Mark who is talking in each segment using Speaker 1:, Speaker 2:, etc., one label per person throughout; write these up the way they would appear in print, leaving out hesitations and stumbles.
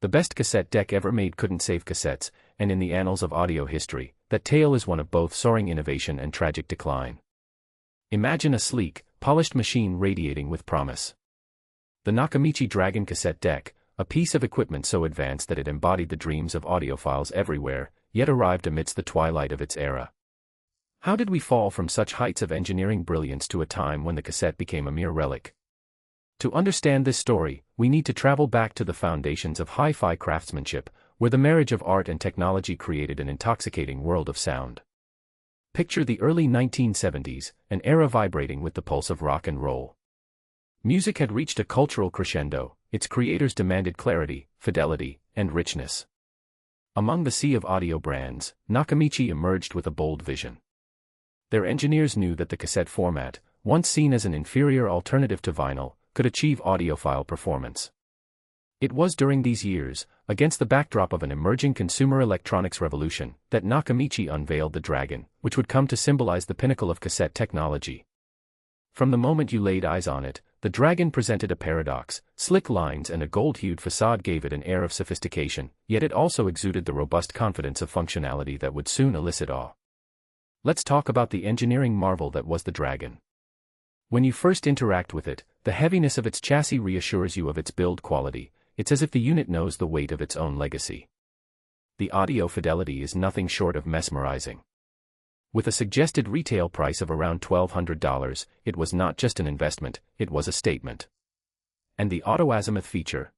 Speaker 1: The best cassette deck ever made couldn't save cassettes, and in the annals of audio history, that tale is one of both soaring innovation and tragic decline. Imagine a sleek, polished machine radiating with promise. The Nakamichi Dragon cassette deck, a piece of equipment so advanced that it embodied the dreams of audiophiles everywhere, yet arrived amidst the twilight of its era. How did we fall from such heights of engineering brilliance to a time when the cassette became a mere relic? To understand this story, we need to travel back to the foundations of hi-fi craftsmanship, where the marriage of art and technology created an intoxicating world of sound. Picture the early 1970s, an era vibrating with the pulse of rock and roll. Music had reached a cultural crescendo, its creators demanded clarity, fidelity, and richness. Among the sea of audio brands, Nakamichi emerged with a bold vision. Their engineers knew that the cassette format, once seen as an inferior alternative to vinyl, could achieve audiophile performance. It was during these years, against the backdrop of an emerging consumer electronics revolution, that Nakamichi unveiled the Dragon, which would come to symbolize the pinnacle of cassette technology. From the moment you laid eyes on it, the Dragon presented a paradox. Slick lines and a gold-hued facade gave it an air of sophistication, yet it also exuded the robust confidence of functionality that would soon elicit awe. Let's talk about the engineering marvel that was the Dragon. When you first interact with it, the heaviness of its chassis reassures you of its build quality. It's as if the unit knows the weight of its own legacy. The audio fidelity is nothing short of mesmerizing. With a suggested retail price of around $1,200, it was not just an investment, it was a statement. And the auto-azimuth feature?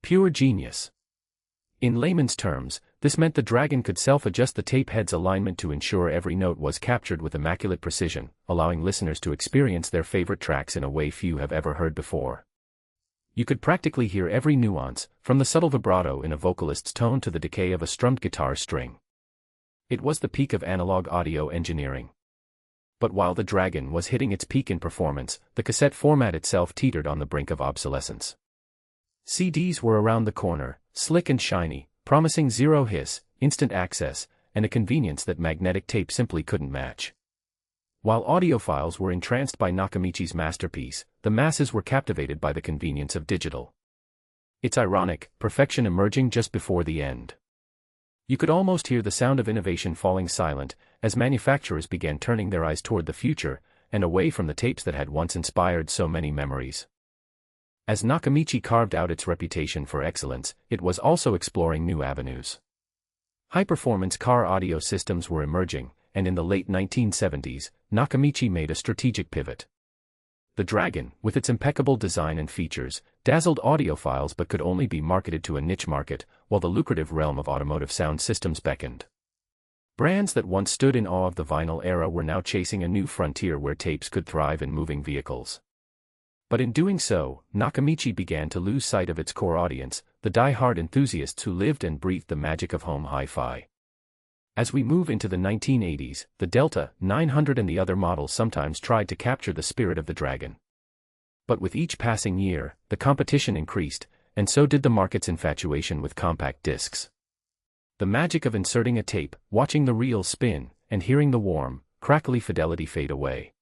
Speaker 1: Pure genius. In layman's terms, this meant the Dragon could self-adjust the tape head's alignment to ensure every note was captured with immaculate precision, allowing listeners to experience their favorite tracks in a way few have ever heard before. You could practically hear every nuance, from the subtle vibrato in a vocalist's tone to the decay of a strummed guitar string. It was the peak of analog audio engineering. But while the Dragon was hitting its peak in performance, the cassette format itself teetered on the brink of obsolescence. CDs were around the corner, slick and shiny, promising zero hiss, instant access, and a convenience that magnetic tape simply couldn't match. While audiophiles were entranced by Nakamichi's masterpiece, the masses were captivated by the convenience of digital. It's ironic, perfection emerging just before the end. You could almost hear the sound of innovation falling silent, as manufacturers began turning their eyes toward the future, and away from the tapes that had once inspired so many memories. As Nakamichi carved out its reputation for excellence, it was also exploring new avenues. High-performance car audio systems were emerging, and in the late 1970s, Nakamichi made a strategic pivot. The Dragon, with its impeccable design and features, dazzled audiophiles but could only be marketed to a niche market, while the lucrative realm of automotive sound systems beckoned. Brands that once stood in awe of the vinyl era were now chasing a new frontier where tapes could thrive in moving vehicles. But in doing so, Nakamichi began to lose sight of its core audience, the die-hard enthusiasts who lived and breathed the magic of home hi-fi. As we move into the 1980s, the Delta 900 and the other models sometimes tried to capture the spirit of the Dragon. But with each passing year, the competition increased, and so did the market's infatuation with compact discs. The magic of inserting a tape, watching the reel spin, and hearing the warm, crackly fidelity fade away.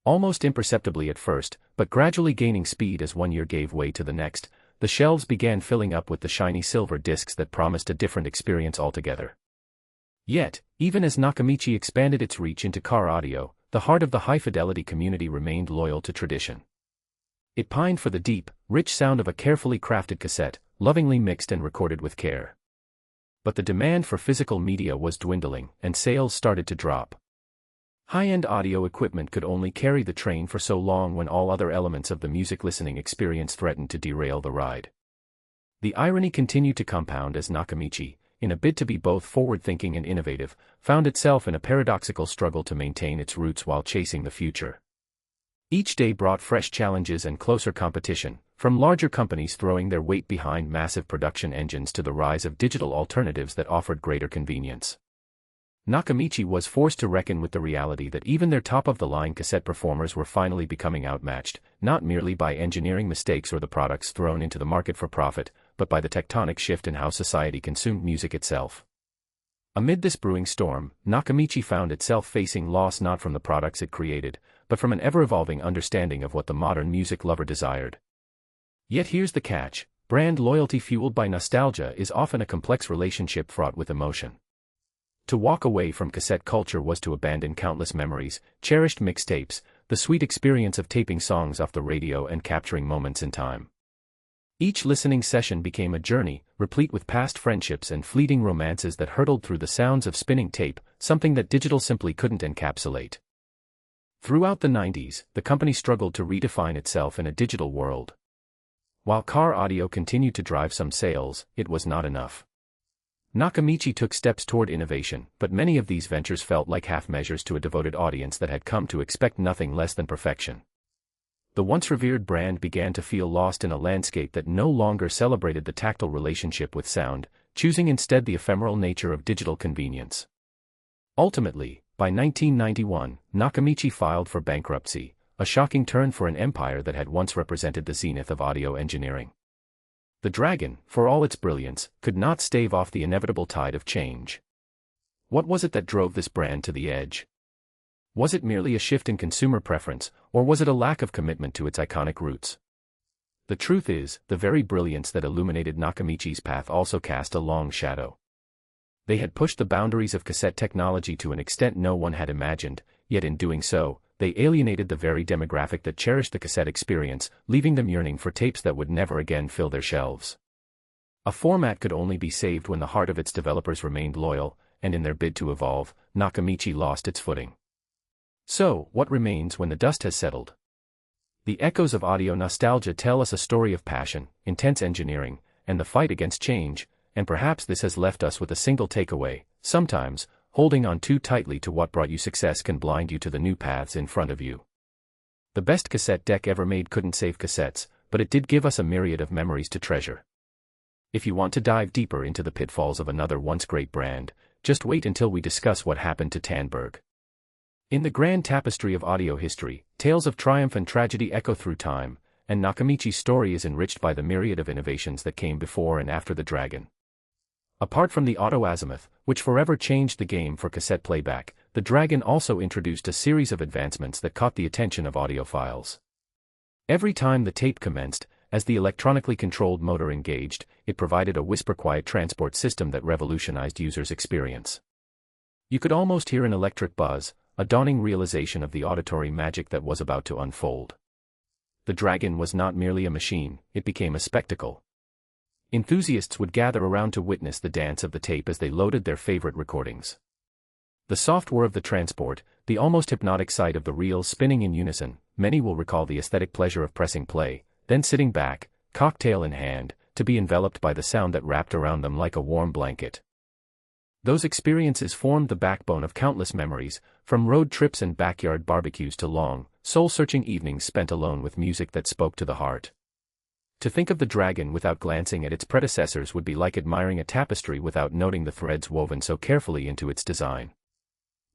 Speaker 1: Almost imperceptibly at first, but gradually gaining speed as one year gave way to the next, the shelves began filling up with the shiny silver discs that promised a different experience altogether. Yet, even as Nakamichi expanded its reach into car audio, the heart of the high-fidelity community remained loyal to tradition. It pined for the deep, rich sound of a carefully crafted cassette, lovingly mixed and recorded with care. But the demand for physical media was dwindling, and sales started to drop. High-end audio equipment could only carry the train for so long when all other elements of the music listening experience threatened to derail the ride. The irony continued to compound as Nakamichi, in a bid to be both forward-thinking and innovative, found itself in a paradoxical struggle to maintain its roots while chasing the future. Each day brought fresh challenges and closer competition, from larger companies throwing their weight behind massive production engines to the rise of digital alternatives that offered greater convenience. Nakamichi was forced to reckon with the reality that even their top-of-the-line cassette performers were finally becoming outmatched, not merely by engineering mistakes or the products thrown into the market for profit, but by the tectonic shift in how society consumed music itself. Amid this brewing storm, Nakamichi found itself facing loss not from the products it created, but from an ever-evolving understanding of what the modern music lover desired. Yet here's the catch: Brand loyalty fueled by nostalgia is often a complex relationship fraught with emotion. To walk away from cassette culture was to abandon countless memories, cherished mixtapes, the sweet experience of taping songs off the radio and capturing moments in time. Each listening session became a journey, replete with past friendships and fleeting romances that hurtled through the sounds of spinning tape, something that digital simply couldn't encapsulate. Throughout the 90s, the company struggled to redefine itself in a digital world. While car audio continued to drive some sales, it was not enough. Nakamichi took steps toward innovation, but many of these ventures felt like half measures to a devoted audience that had come to expect nothing less than perfection. The once revered brand began to feel lost in a landscape that no longer celebrated the tactile relationship with sound, choosing instead the ephemeral nature of digital convenience. Ultimately, by 1991, Nakamichi filed for bankruptcy, a shocking turn for an empire that had once represented the zenith of audio engineering. The Dragon, for all its brilliance, could not stave off the inevitable tide of change. What was it that drove this brand to the edge? Was it merely a shift in consumer preference, or was it a lack of commitment to its iconic roots? The truth is, the very brilliance that illuminated Nakamichi's path also cast a long shadow. They had pushed the boundaries of cassette technology to an extent no one had imagined, yet in doing so, they alienated the very demographic that cherished the cassette experience, leaving them yearning for tapes that would never again fill their shelves. A format could only be saved when the heart of its developers remained loyal, and in their bid to evolve, Nakamichi lost its footing. So, what remains when the dust has settled? The echoes of audio nostalgia tell us a story of passion, intense engineering, and the fight against change, and perhaps this has left us with a single takeaway: sometimes, holding on too tightly to what brought you success can blind you to the new paths in front of you. The best cassette deck ever made couldn't save cassettes, but it did give us a myriad of memories to treasure. If you want to dive deeper into the pitfalls of another once great brand, just wait until we discuss what happened to Tandberg. In the grand tapestry of audio history, tales of triumph and tragedy echo through time, and Nakamichi's story is enriched by the myriad of innovations that came before and after the Dragon. Apart from the auto-azimuth, which forever changed the game for cassette playback, the Dragon also introduced a series of advancements that caught the attention of audiophiles. Every time the tape commenced, as the electronically controlled motor engaged, it provided a whisper-quiet transport system that revolutionized users' experience. You could almost hear an electric buzz, a dawning realization of the auditory magic that was about to unfold. The Dragon was not merely a machine, it became a spectacle. Enthusiasts would gather around to witness the dance of the tape as they loaded their favorite recordings. The soft whir of the transport, the almost hypnotic sight of the reels spinning in unison, many will recall the aesthetic pleasure of pressing play, then sitting back, cocktail in hand, to be enveloped by the sound that wrapped around them like a warm blanket. Those experiences formed the backbone of countless memories, from road trips and backyard barbecues to long, soul-searching evenings spent alone with music that spoke to the heart. To think of the Dragon without glancing at its predecessors would be like admiring a tapestry without noting the threads woven so carefully into its design.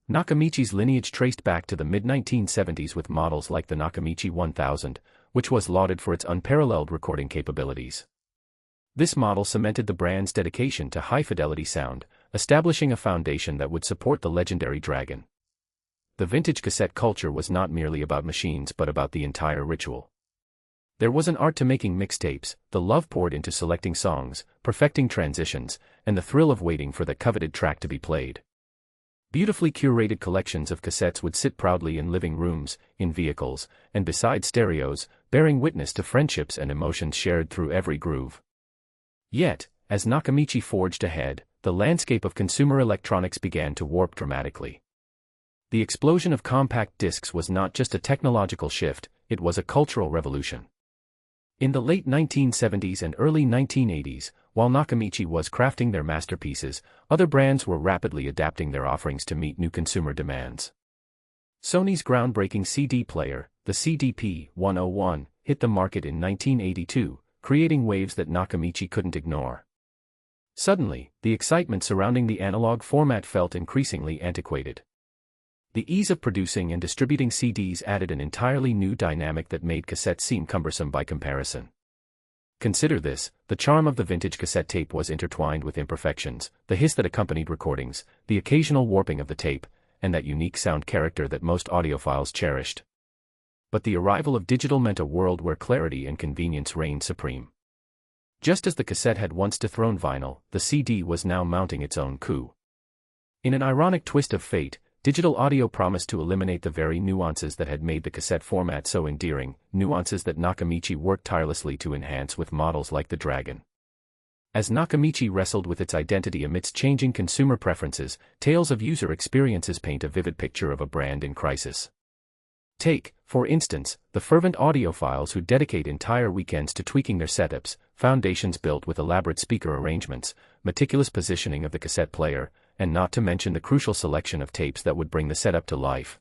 Speaker 1: Nakamichi's lineage traced back to the mid-1970s with models like the Nakamichi 1000, which was lauded for its unparalleled recording capabilities. This model cemented the brand's dedication to high-fidelity sound, establishing a foundation that would support the legendary Dragon. The vintage cassette culture was not merely about machines but about the entire ritual. There was an art to making mixtapes, the love poured into selecting songs, perfecting transitions, and the thrill of waiting for the coveted track to be played. Beautifully curated collections of cassettes would sit proudly in living rooms, in vehicles, and beside stereos, bearing witness to friendships and emotions shared through every groove. Yet, as Nakamichi forged ahead, the landscape of consumer electronics began to warp dramatically. The explosion of compact discs was not just a technological shift, it was a cultural revolution. In the late 1970s and early 1980s, while Nakamichi was crafting their masterpieces, other brands were rapidly adapting their offerings to meet new consumer demands. Sony's groundbreaking CD player, the CDP-101, hit the market in 1982, creating waves that Nakamichi couldn't ignore. Suddenly, the excitement surrounding the analog format felt increasingly antiquated. The ease of producing and distributing CDs added an entirely new dynamic that made cassettes seem cumbersome by comparison. Consider this: the charm of the vintage cassette tape was intertwined with imperfections, the hiss that accompanied recordings, the occasional warping of the tape, and that unique sound character that most audiophiles cherished. But the arrival of digital meant a world where clarity and convenience reigned supreme. Just as the cassette had once dethroned vinyl, the CD was now mounting its own coup. In an ironic twist of fate, digital audio promised to eliminate the very nuances that had made the cassette format so endearing, nuances that Nakamichi worked tirelessly to enhance with models like the Dragon. As Nakamichi wrestled with its identity amidst changing consumer preferences, tales of user experiences paint a vivid picture of a brand in crisis. Take, for instance, the fervent audiophiles who dedicate entire weekends to tweaking their setups, foundations built with elaborate speaker arrangements, meticulous positioning of the cassette player, and not to mention the crucial selection of tapes that would bring the setup to life.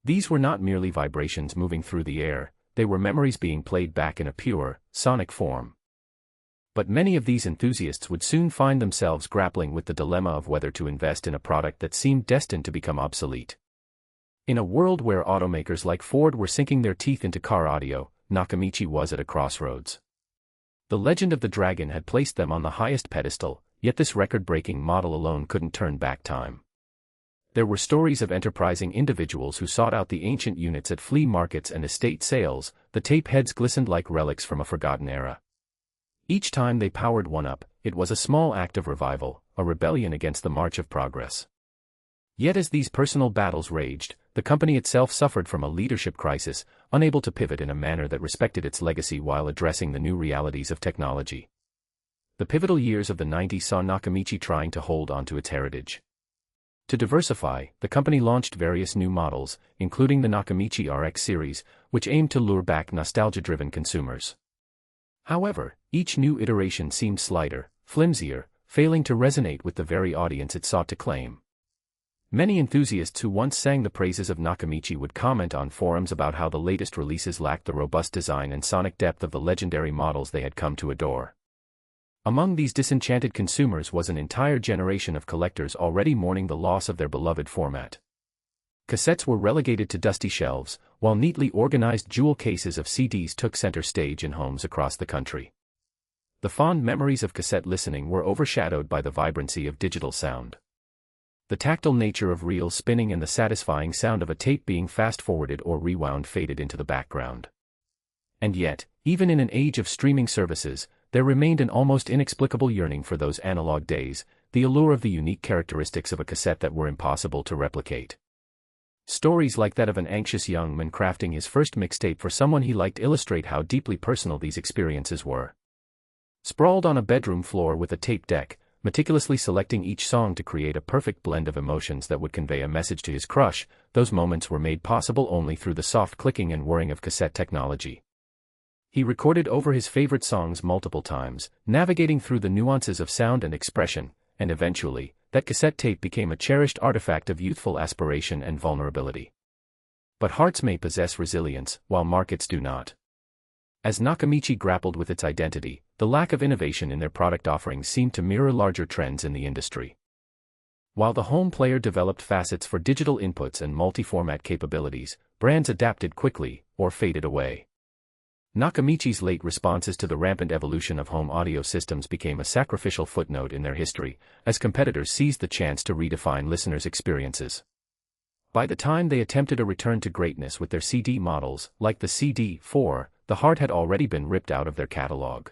Speaker 1: These were not merely vibrations moving through the air, they were memories being played back in a pure, sonic form. But many of these enthusiasts would soon find themselves grappling with the dilemma of whether to invest in a product that seemed destined to become obsolete. In a world where automakers like Ford were sinking their teeth into car audio, Nakamichi was at a crossroads. The legend of the Dragon had placed them on the highest pedestal, yet this record-breaking model alone couldn't turn back time. There were stories of enterprising individuals who sought out the ancient units at flea markets and estate sales. The tape heads glistened like relics from a forgotten era. Each time they powered one up, it was a small act of revival, a rebellion against the march of progress. Yet as these personal battles raged, the company itself suffered from a leadership crisis, unable to pivot in a manner that respected its legacy while addressing the new realities of technology. The pivotal years of the 90s saw Nakamichi trying to hold on to its heritage. To diversify, the company launched various new models, including the Nakamichi RX series, which aimed to lure back nostalgia-driven consumers. However, each new iteration seemed slighter, flimsier, failing to resonate with the very audience it sought to claim. Many enthusiasts who once sang the praises of Nakamichi would comment on forums about how the latest releases lacked the robust design and sonic depth of the legendary models they had come to adore. Among these disenchanted consumers was an entire generation of collectors already mourning the loss of their beloved format. Cassettes were relegated to dusty shelves, while neatly organized jewel cases of CDs took center stage in homes across the country. The fond memories of cassette listening were overshadowed by the vibrancy of digital sound. The tactile nature of reels spinning and the satisfying sound of a tape being fast-forwarded or rewound faded into the background. And yet, even in an age of streaming services, there remained an almost inexplicable yearning for those analog days, the allure of the unique characteristics of a cassette that were impossible to replicate. Stories like that of an anxious young man crafting his first mixtape for someone he liked illustrate how deeply personal these experiences were. Sprawled on a bedroom floor with a tape deck, meticulously selecting each song to create a perfect blend of emotions that would convey a message to his crush, those moments were made possible only through the soft clicking and whirring of cassette technology. He recorded over his favorite songs multiple times, navigating through the nuances of sound and expression, and eventually, that cassette tape became a cherished artifact of youthful aspiration and vulnerability. But hearts may possess resilience, while markets do not. As Nakamichi grappled with its identity, the lack of innovation in their product offerings seemed to mirror larger trends in the industry. While the home player developed facets for digital inputs and multi-format capabilities, brands adapted quickly, or faded away. Nakamichi's late responses to the rampant evolution of home audio systems became a sacrificial footnote in their history, as competitors seized the chance to redefine listeners' experiences. By the time they attempted a return to greatness with their CD models, like the CD-4, the heart had already been ripped out of their catalog.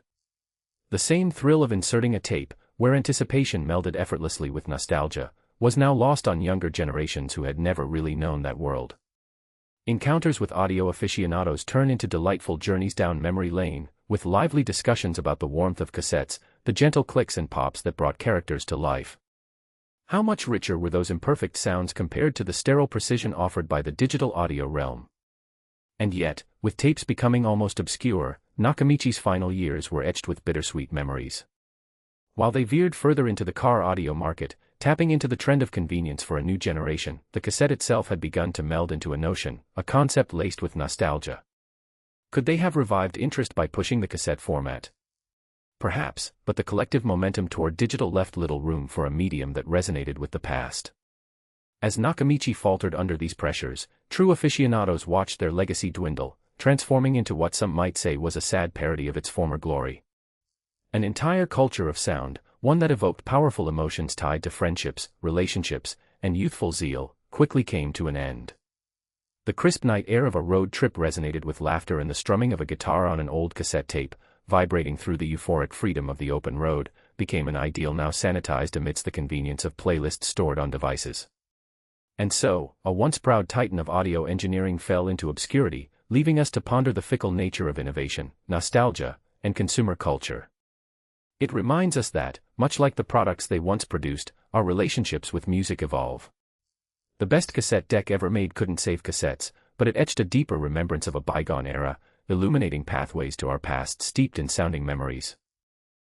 Speaker 1: The same thrill of inserting a tape, where anticipation melded effortlessly with nostalgia, was now lost on younger generations who had never really known that world. Encounters with audio aficionados turn into delightful journeys down memory lane, with lively discussions about the warmth of cassettes, the gentle clicks and pops that brought characters to life. How much richer were those imperfect sounds compared to the sterile precision offered by the digital audio realm? And yet, with tapes becoming almost obscure, Nakamichi's final years were etched with bittersweet memories. While they veered further into the car audio market, tapping into the trend of convenience for a new generation, the cassette itself had begun to meld into a notion, a concept laced with nostalgia. Could they have revived interest by pushing the cassette format? Perhaps, but the collective momentum toward digital left little room for a medium that resonated with the past. As Nakamichi faltered under these pressures, true aficionados watched their legacy dwindle, transforming into what some might say was a sad parody of its former glory. An entire culture of sound, one that evoked powerful emotions tied to friendships, relationships, and youthful zeal, quickly came to an end. The crisp night air of a road trip resonated with laughter and the strumming of a guitar on an old cassette tape, vibrating through the euphoric freedom of the open road, became an ideal now sanitized amidst the convenience of playlists stored on devices. And so, a once proud titan of audio engineering fell into obscurity, leaving us to ponder the fickle nature of innovation, nostalgia, and consumer culture. It reminds us that, much like the products they once produced, our relationships with music evolve. The best cassette deck ever made couldn't save cassettes, but it etched a deeper remembrance of a bygone era, illuminating pathways to our past steeped in sounding memories.